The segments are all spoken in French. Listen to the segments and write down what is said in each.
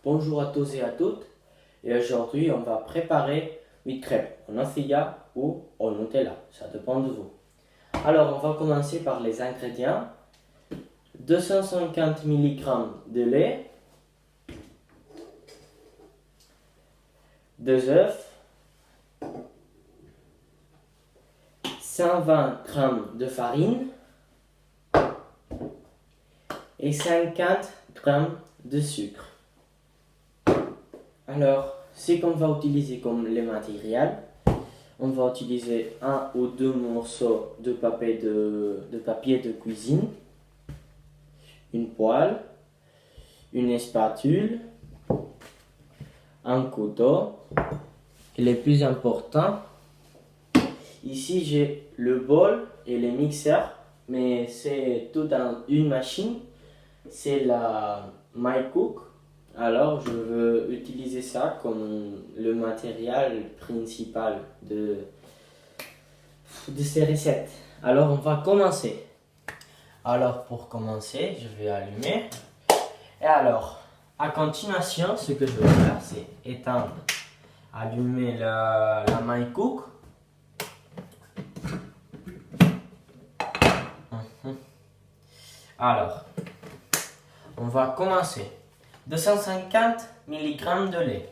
Bonjour à tous et à toutes. Et aujourd'hui, on va préparer une crêpe en nocilla ou au Nutella. Ça dépend de vous. Alors, on va commencer par les ingrédients. 250 mg de lait, 2 œufs, 120 g de farine et 50 g de sucre. Alors, ce qu'on va utiliser comme les matériels, on va utiliser 1 ou 2 morceaux de papier de cuisine, une poêle, une spatule, un couteau et le plus important, ici j'ai le bol et les mixeurs, mais c'est tout dans une machine, c'est la MyCook. Alors je veux utiliser ça comme le matériel principal de ces recettes. Alors on va commencer. Alors pour commencer, je vais allumer. Et alors, à continuation, ce que je vais faire, c'est éteindre, allumer la MyCook. Alors, on va commencer. 250 mg de lait.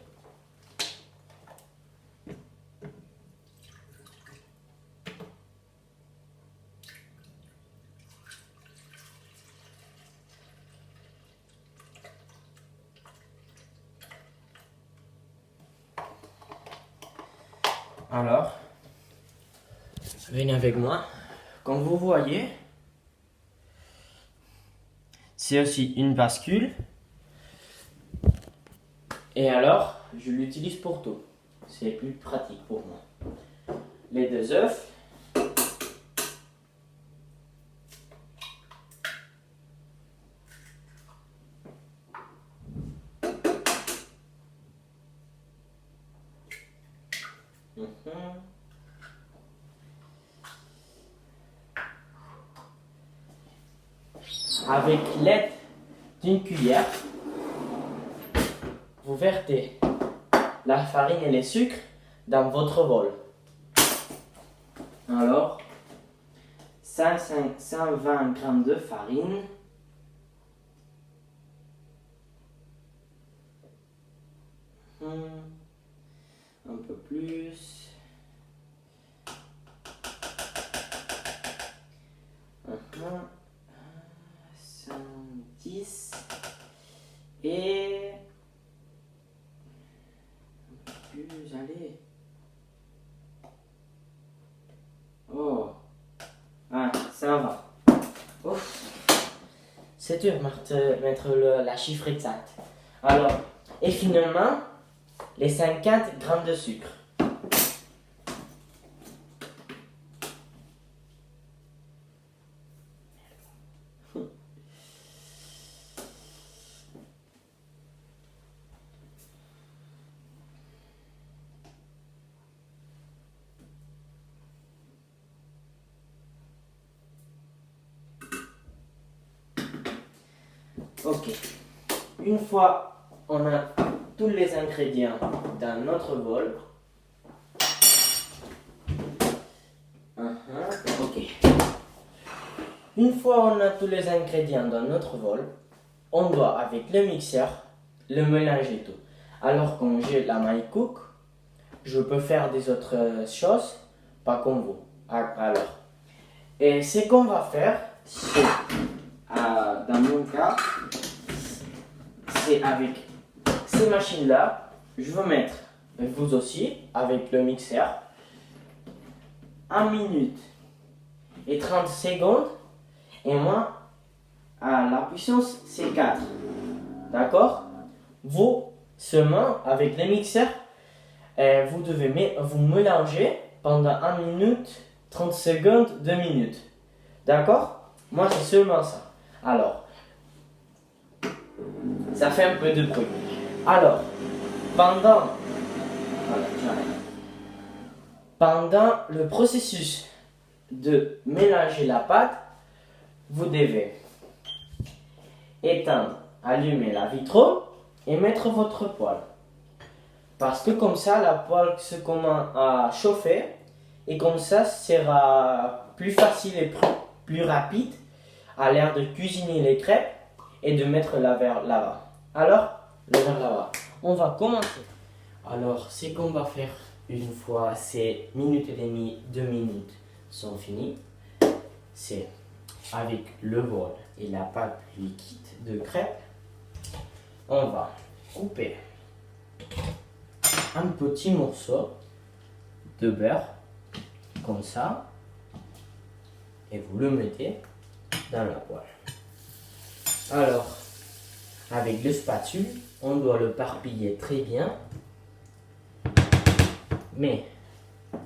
Alors, venez avec moi. Comme vous voyez, c'est aussi une bascule. Et alors, je l'utilise pour tout. C'est plus pratique pour moi. Les 2 œufs. Avec l'aide d'une cuillère, vous vertez la farine et les sucres dans votre bol. Alors, 120 g de farine, un peu plus, 110 et un peu plus, allez. Oh, ça va. Ouf. C'est dur de mettre la chiffre exacte. Alors, et finalement, les 50 g de sucre. Ok, une fois on a tous les ingrédients dans notre bol, ok. Une fois on a tous les ingrédients dans notre bol, on doit avec le mixeur le mélanger tout. Alors comme j'ai la MyCook, je peux faire des autres choses, pas comme vous. Alors, et ce qu'on va faire, c'est dans mon cas, c'est avec ces machines-là, je vais mettre, et vous aussi, avec le mixeur, 1 minute et 30 secondes, et moi, à la puissance, c'est 4. D'accord? Vous, seulement, avec le mixeur, vous devez vous mélanger pendant 1 minute, 30 secondes, 2 minutes. D'accord? Moi, c'est seulement ça. Alors, ça fait un peu de bruit. Alors, pendant le processus de mélanger la pâte, vous devez éteindre, allumer la vitro et mettre votre poêle. Parce que comme ça, la poêle se commence à chauffer et comme ça, sera plus facile et plus rapide à l'air de cuisiner les crêpes et de mettre la verre là-bas. Alors, le verre là-bas. On va commencer. Alors, ce qu'on va faire une fois ces minutes et demie, 2 minutes sont finies, c'est avec le bol et la pâte liquide de crêpes, on va couper un petit morceau de beurre comme ça et vous le mettez dans la poêle. Alors, avec le spatule, on doit le parpiller très bien, mais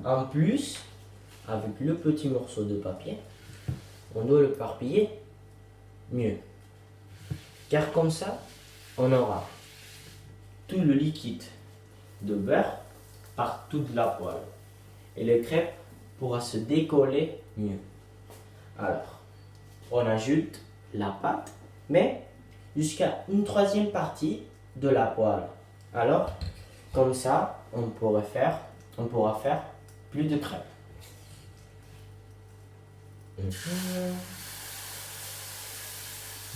en plus, avec le petit morceau de papier, on doit le parpiller mieux. Car comme ça, on aura tout le liquide de beurre par toute la poêle. Et le crêpe pourra se décoller mieux. Alors, on ajoute la pâte, mais jusqu'à une troisième partie de la poêle. Alors, comme ça, on pourra faire plus de crêpes.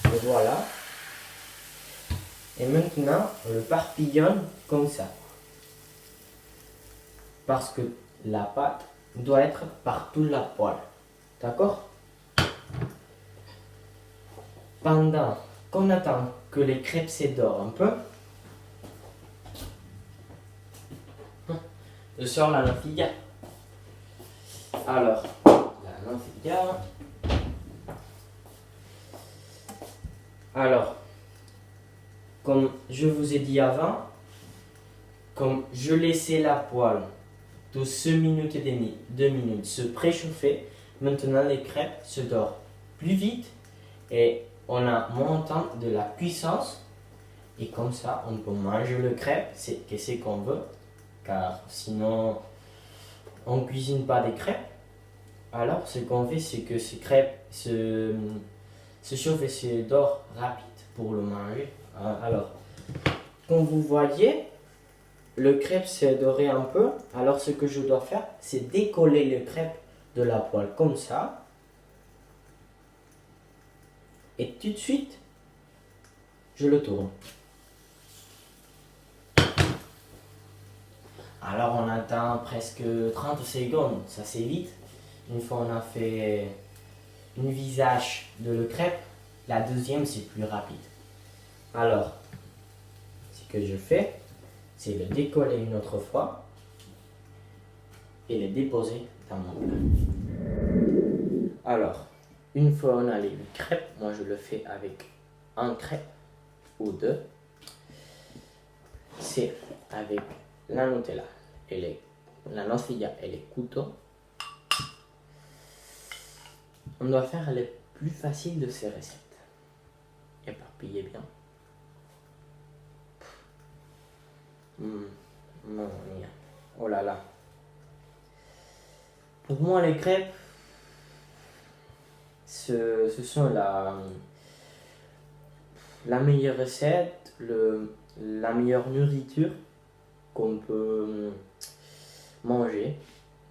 Et voilà. Et maintenant, on le parpillonne comme ça. Parce que la pâte doit être partout la poêle. D'accord? Pendant qu'on attend que les crêpes se dorent un peu, je sors la nafia. Alors, la nafia. Alors, comme je vous ai dit avant, comme je laissais la poêle de 2 minutes et demie, 2 minutes se préchauffer, maintenant les crêpes se dorent plus vite et on a moins temps de la cuissance et comme ça on peut manger le crêpe, c'est qu'on veut, car sinon on ne cuisine pas des crêpes. Alors ce qu'on fait, c'est que ces crêpes se chauffent et se dorent rapide pour le manger. Alors, comme vous voyez, le crêpe s'est doré un peu. Alors ce que je dois faire, c'est décoller le crêpe de la poêle comme ça. Et tout de suite, je le tourne. Alors on attend presque 30 secondes, ça c'est vite. Une fois on a fait une visage de le crêpe, la deuxième c'est plus rapide. Alors, ce que je fais, c'est le décoller une autre fois et le déposer dans mon plat. Alors, une fois on a les 8 crêpes, moi je le fais avec un crêpe ou deux. C'est avec la Nutella et la nocilla et les couteaux. On doit faire les plus faciles de ces recettes. Éparpillez bien. Oh là là. Pour moi, les crêpes, ce sont la meilleure recette, la meilleure nourriture qu'on peut manger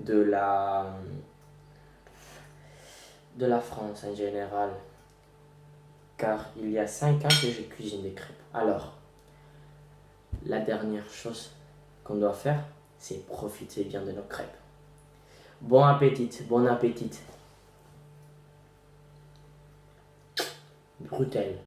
de la France en général. Car il y a 5 ans que je cuisine des crêpes. Alors, la dernière chose qu'on doit faire, c'est profiter bien de nos crêpes. Bon appétit, bon appétit. Brutel.